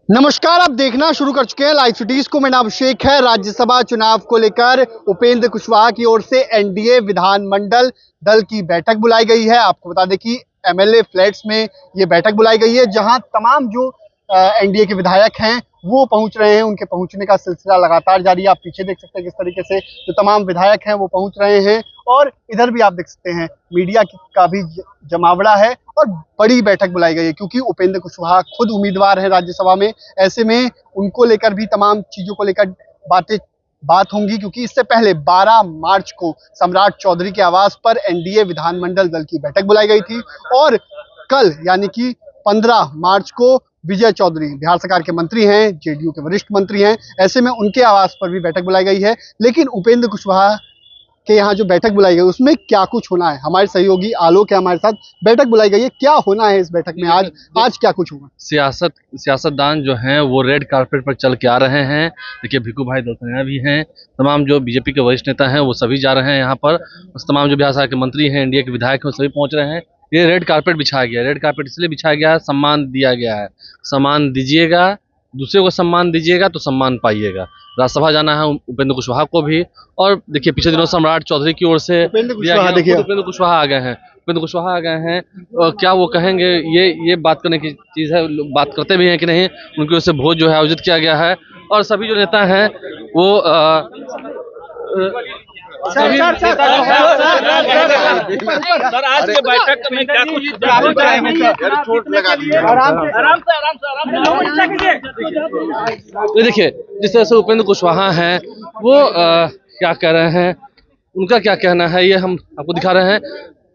नमस्कार, आप देखना शुरू कर चुके हैं लाइव सिटीज को। मेरा नाम शेख है। राज्यसभा चुनाव को लेकर उपेंद्र कुशवाहा की ओर से एनडीए विधानमंडल दल की बैठक बुलाई गई है। आपको बता दें कि एमएलए फ्लैट्स में ये बैठक बुलाई गई है, जहां तमाम जो एनडीए के विधायक हैं वो पहुंच रहे हैं। उनके पहुंचने का सिलसिला लगातार जारी है। आप पीछे देख सकते हैं किस तरीके से जो तमाम विधायक हैं वो पहुंच रहे हैं, और इधर भी आप देख सकते हैं मीडिया का भी जमावड़ा है और बड़ी बैठक बुलाई गई है, क्योंकि उपेंद्र कुशवाहा खुद उम्मीदवार हैं राज्यसभा में। ऐसे में उनको लेकर भी तमाम चीजों को लेकर बात होंगी, क्योंकि इससे पहले 12 मार्च को सम्राट चौधरी के आवास पर एनडीए विधानमंडल दल की बैठक बुलाई गई थी, और कल यानी कि 15 मार्च को विजय चौधरी बिहार सरकार के मंत्री हैं, जेडीयू के वरिष्ठ मंत्री हैं, ऐसे में उनके आवास पर भी बैठक बुलाई गई है। लेकिन उपेंद्र कुशवाहा के यहाँ जो बैठक बुलाई गई उसमें क्या कुछ होना है, हमारे सहयोगी आलोक है हमारे साथ। बैठक बुलाई गई है, क्या होना है इस बैठक में? आज क्या कुछ होगा? सियासतदान जो हैं वो रेड कारपेट पर चल के आ रहे हैं। देखिए, भिक्खू भाई दलसानिया भी हैं, तमाम जो बीजेपी के वरिष्ठ नेता हैं वो सभी जा रहे हैं यहाँ पर। तमाम जो बिहार सरकार के मंत्री हैं, एनडीए के विधायक हैं, वो सभी पहुंच रहे हैं। ये रेड कारपेट बिछाया गया है। रेड कारपेट इसलिए बिछाया गया है, सम्मान दिया गया है। सम्मान दीजिएगा, दूसरे को सम्मान दीजिएगा तो सम्मान पाइएगा। राज्यसभा जाना है उपेंद्र कुशवाहा को भी। और देखिए, पिछले दिनों सम्राट चौधरी की ओर से उपेंद्र कुशवाहा आ गए हैं। उपेंद्र कुशवाहा आ गए हैं, क्या वो कहेंगे ये बात करने की चीज़ है। लोग बात करते भी हैं कि नहीं। उनकी ओर से भोज जो है आयोजित किया गया है, और सभी जो नेता हैं वो सर, आज के बैठक में क्या कुछ देखिए, जिस तरह से उपेंद्र कुशवाहा हैं वो क्या कह रहे हैं, उनका क्या कहना है ये हम आपको दिखा रहे हैं।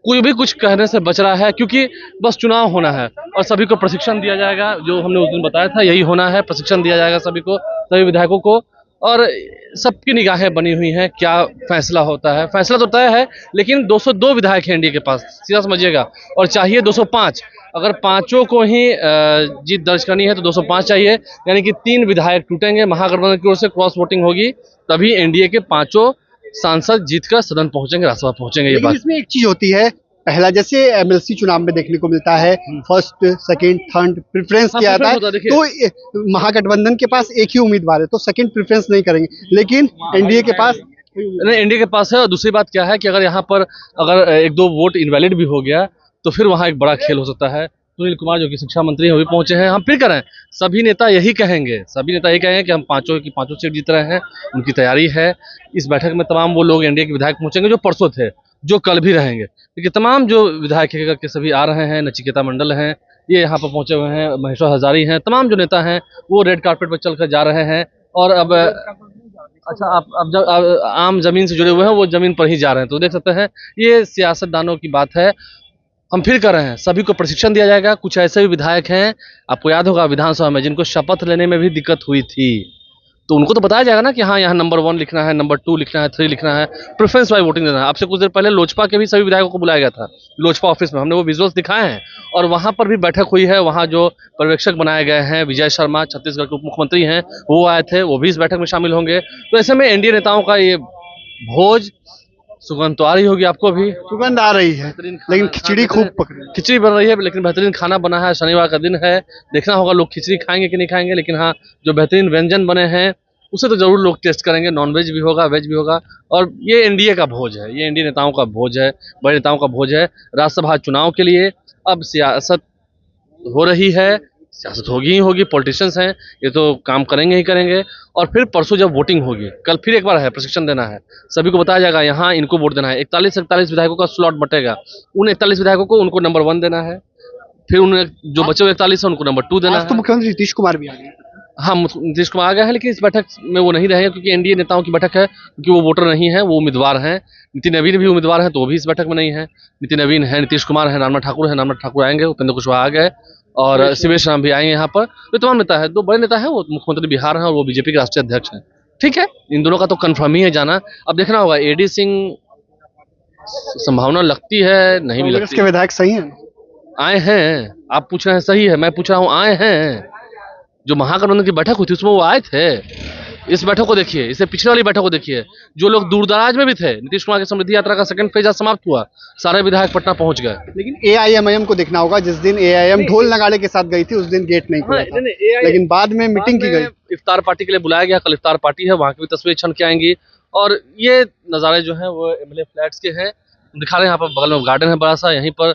कोई भी कुछ कहने से बच रहा है, क्योंकि बस चुनाव होना है और सभी को प्रशिक्षण दिया जाएगा। जो हमने उस दिन बताया था यही होना है, प्रशिक्षण दिया जाएगा सभी को, सभी विधायकों को। और सबकी निगाहें बनी हुई हैं, क्या फैसला होता है। फैसला तो तय है, लेकिन 202 विधायक हैं एनडीए के पास, सीधा समझिएगा, और चाहिए 205। अगर पांचों को ही जीत दर्ज करनी है तो 205 चाहिए, यानी कि 3 विधायक टूटेंगे। महागठबंधन की ओर से क्रॉस वोटिंग होगी, तभी एनडीए के पांचों सांसद जीतकर सदन पहुंचेंगे, राज्यसभा पहुंचेंगे। ये बात इसमें एक चीज होती है, पहला जैसे एमएलसी चुनाव में देखने को मिलता है, फर्स्ट सेकंड थर्ड प्रेफरेंस किया जाता है, तो महागठबंधन के पास एक ही उम्मीदवार है तो सेकंड प्रेफरेंस नहीं करेंगे, लेकिन एनडीए के पास नहीं, एनडीए के पास है। और दूसरी बात क्या है कि अगर यहाँ पर अगर 1-2 वोट इनवैलिड भी हो गया तो फिर वहाँ एक बड़ा खेल हो सकता है। सुनील कुमार जो कि शिक्षा मंत्री हैं वो भी पहुंचे हैं। हम फिर करें, सभी नेता यही कहेंगे कि हम पांचों की पांचों सीट जीत रहे हैं। उनकी तैयारी है। इस बैठक में तमाम वो लोग एनडीए के विधायक पहुंचेंगे जो परसों थे, जो कल भी रहेंगे। देखिए, तमाम जो विधायक के सभी आ रहे हैं। नचिकेता मंडल हैं, ये यहाँ पर पहुंचे हुए हैं। महेश्वर हजारी हैं, तमाम जो नेता हैं वो रेड कारपेट पर चल कर जा रहे हैं। और अब अच्छा, आप जब आम जमीन से जुड़े हुए हैं वो जमीन पर ही जा रहे हैं, तो देख सकते हैं ये सियासतदानों की बात है। हम फिर कर रहे हैं, सभी को प्रशिक्षण दिया जाएगा। कुछ ऐसे भी विधायक हैं, आपको याद होगा विधानसभा में, जिनको शपथ लेने में भी दिक्कत हुई थी, तो उनको तो बताया जाएगा ना कि हाँ, यहाँ नंबर 1 लिखना है, नंबर 2 लिखना है, 3 लिखना है, प्रेफरेंस वाइज वोटिंग देना है। आपसे कुछ देर पहले लोजपा के भी सभी विधायकों को बुलाया गया था, लोजपा ऑफिस में। हमने वो विजुअल्स दिखाए हैं, और वहाँ पर भी बैठक हुई है। वहाँ जो पर्यवेक्षक बनाए गए हैं, विजय शर्मा छत्तीसगढ़ के उप मुख्यमंत्री हैं, वो आए थे, वो भी इस बैठक में शामिल होंगे। तो ऐसे में एनडीए नेताओं का ये भोज, सुगंध तो आ रही होगी आपको भी, सुगंध आ रही है, लेकिन खिचड़ी खूब पकड़ी, खिचड़ी बन रही है, लेकिन बेहतरीन खाना बना है। शनिवार का दिन है, देखना होगा लोग खिचड़ी खाएंगे कि नहीं खाएंगे, लेकिन हाँ, जो बेहतरीन व्यंजन बने हैं उसे तो जरूर लोग टेस्ट करेंगे। नॉन वेज भी होगा, वेज भी होगा, और ये एनडीए का भोज है, ये एनडीए नेताओं का भोज है, बड़े नेताओं का भोज है। राज्यसभा चुनाव के लिए अब सियासत हो रही है, सियासत होगी ही होगी। पॉलिटिशियंस हैं, ये तो काम करेंगे ही करेंगे। और फिर परसों जब वोटिंग होगी, कल फिर एक बार है, प्रशिक्षण देना है, सभी को बताया जाएगा यहाँ इनको वोट देना है। 41-41 विधायकों का स्लॉट बटेगा। उन 41 विधायकों को उनको नंबर 1 देना है, फिर उन्हें जो बचे हुए 41 है उनको नंबर 2 देना है। तो मुख्यमंत्री नीतीश कुमार भी आ गए। हाँ, नीतीश कुमार आ गया है, लेकिन इस बैठक में वो नहीं रहेंगे, क्योंकि एनडीए नेताओं की बैठक है, क्योंकि वो वोटर नहीं है, वो उम्मीदवार हैं। नितिन नवीन भी उम्मीदवार हैं, तो वो भी इस बैठक में नहीं है। नितिन नवीन है, नीतीश कुमार है, नारायण ठाकुर है, नारायण ठाकुर आएंगे, उपेंद्र कुशवाहा आ गए, और शिवेश राम भी आएंगे यहाँ पर। तो तमाम नेता है, 2 बड़े नेता हैं, वो मुख्यमंत्री बिहार हैं और वो बीजेपी के राष्ट्रीय अध्यक्ष हैं। ठीक है, इन दोनों का तो कन्फर्म ही है जाना। अब देखना होगा, एडी सिंह संभावना लगती है, नहीं भी लगती। के विधायक सही हैं, आए हैं। आप पूछ रहे हैं सही है, मैं पूछ रहा हूँ आए हैं। जो महागठबंधन की बैठक हुई थी उसमें वो आए थे, इस बैठक को देखिए, इससे पिछले वाली बैठक को देखिए, जो लोग दूर दराज में भी थे, नीतीश कुमार की समृद्धि यात्रा का सेकंड फेज आज समाप्त हुआ, सारे विधायक पटना पहुंच गए। लेकिन एआईएमआईएम को देखना होगा, जिस दिन एआईएम ढोल नगाड़े के साथ गई थी उस दिन गेट नहीं खुला था, लेकिन बाद में मीटिंग की गई। इफ्तार पार्टी के लिए बुलाया गया, कल इफ्तार पार्टी है, वहां की भी तस्वीरें छन के आएंगी। और ये नज़ारे जो हैं वो एमएलए फ्लैट्स के हैं, दिखा रहे हैं। यहाँ पर बगल में गार्डन है बड़ा सा, यहीं पर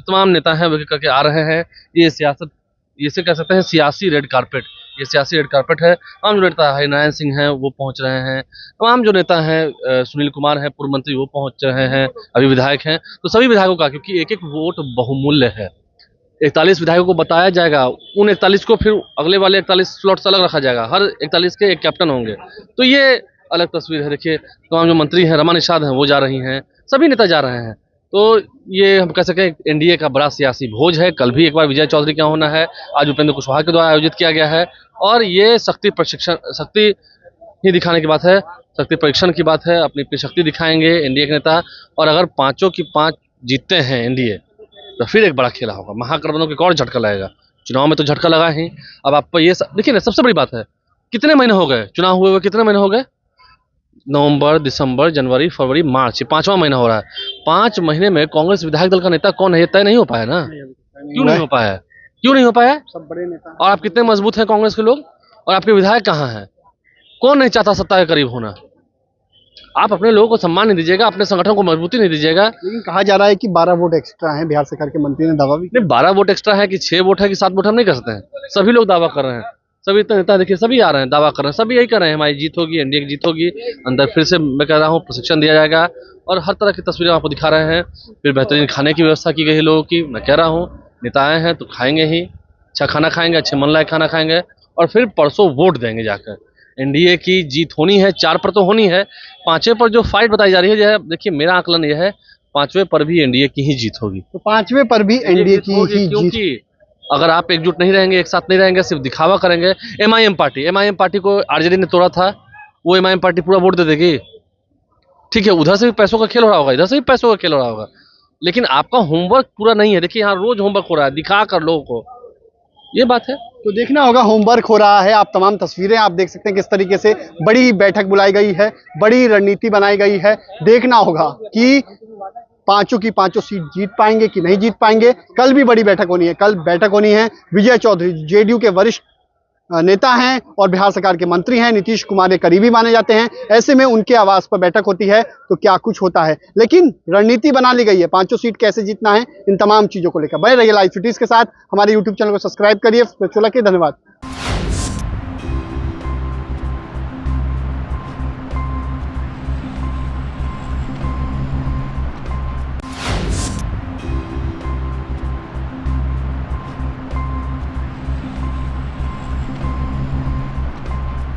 तमाम नेता हैं वो करके आ रहे हैं। ये सियासत, इसे कह सकते हैं सियासी रेड कारपेट, ये सियासी रेड कारपेट है। तमाम जो नेता हरिनारायण सिंह हैं वो पहुंच रहे हैं, तमाम जो नेता हैं, सुनील कुमार हैं पूर्व मंत्री, वो पहुंच रहे हैं, अभी विधायक हैं। तो सभी विधायकों का, क्योंकि एक एक वोट बहुमूल्य है, 41 विधायकों को बताया जाएगा, उन 41 को फिर अगले वाले 41 स्लॉट्स अलग रखा जाएगा, हर 41 के एक कैप्टन होंगे। तो ये अलग तस्वीर है। देखिए तमाम जो मंत्री हैं, रमा निषाद हैं वो जा रही हैं, सभी नेता जा रहे हैं। तो ये हम कह सकें एनडीए का बड़ा सियासी भोज है। कल भी एक बार विजय चौधरी का होना है, आज उपेंद्र कुशवाहा के द्वारा आयोजित किया गया है। और ये शक्ति ही दिखाने की बात है, शक्ति परीक्षण की बात है। अपनी अपनी शक्ति दिखाएंगे एनडीए के नेता, और अगर 5 की 5 जीतते हैं एनडीए तो फिर एक बड़ा खेला होगा, महागठबंधन को एक और झटका लगेगा। चुनाव में तो झटका लगा ही, अब आपको ये देखिए ना, सबसे बड़ी बात है, कितने महीने हो गए चुनाव हुए हुए, कितने महीने हो गए? नवंबर, दिसंबर, जनवरी, फरवरी, मार्च, ये 5वां महीना हो रहा है। 5 महीने में कांग्रेस विधायक दल का नेता कौन है ये तय नहीं हो पाया ना। क्यों नहीं हो पाया? क्यों नहीं हो पाया? सब बड़े नेता। और आप कितने मजबूत हैं कांग्रेस के लोग, और आपके विधायक कहाँ हैं? कौन नहीं चाहता सत्ता के करीब होना? आप अपने लोगों को सम्मान नहीं दीजिएगा, अपने संगठन को मजबूती नहीं दीजिएगा। लेकिन कहा जा रहा है कि 12 वोट एक्स्ट्रा हैं, बिहार सरकार के मंत्री ने दावा भी। नहीं, 12 वोट एक्स्ट्रा है कि 6 वोट है कि 7 वोट, हम नहीं कर सकते हैं। सभी लोग दावा कर रहे हैं, सभी नेता देखिए, सभी आ रहे हैं, दावा कर रहे हैं, सभी यही कर रहे हैं, हमारी जीत होगी, एनडीए की जीत होगी। अंदर फिर से मैं कह रहा हूँ प्रशिक्षण दिया जाएगा, और हर तरह की तस्वीरें आपको दिखा रहे हैं। फिर बेहतरीन खाने की व्यवस्था की गई है लोगों की। मैं कह रहा हूँ नेता आए हैं तो खाएंगे ही, अच्छा खाना खाएंगे, अच्छे मन लायक खाना खाएंगे, और फिर परसों वोट देंगे जाकर। एनडीए की जीत होनी है, 4 पर तो होनी है, 5वें पर जो फाइट बताई जा रही है, जो है देखिए मेरा आकलन यह है 5वें पर भी एनडीए की ही जीत होगी। तो 5वें पर भी एनडीए की ही जीत। क्योंकि अगर आप एकजुट नहीं रहेंगे, एक साथ नहीं रहेंगे, सिर्फ दिखावा करेंगे। एमआईएम पार्टी को आरजेडी ने तोड़ा था, वो एमआईएम पार्टी पूरा वोट दे देगी, ठीक है। उधर से भी पैसों का खेल हो रहा होगा, इधर से भी पैसों का खेल हो रहा होगा, लेकिन आपका होमवर्क पूरा नहीं है। देखिए यहाँ रोज होमवर्क हो रहा है, दिखा कर लोगों को, ये बात है। तो देखना होगा, होमवर्क हो रहा है। आप तमाम तस्वीरें आप देख सकते हैं किस तरीके से बड़ी बैठक बुलाई गई है, बड़ी रणनीति बनाई गई है। देखना होगा कि 5 की 5 सीट जीत पाएंगे कि नहीं जीत पाएंगे। कल भी बड़ी बैठक होनी है, कल बैठक होनी है। विजय चौधरी जेडीयू के वरिष्ठ नेता हैं और बिहार सरकार के मंत्री हैं, नीतीश कुमार के करीबी माने जाते हैं। ऐसे में उनके आवास पर बैठक होती है तो क्या कुछ होता है, लेकिन रणनीति बना ली गई है 5 सीट कैसे जीतना है, इन तमाम चीजों को लेकर। बने रहिए लाइव सिटीज के साथ, हमारे यूट्यूब चैनल को सब्सक्राइब करिए। धन्यवाद।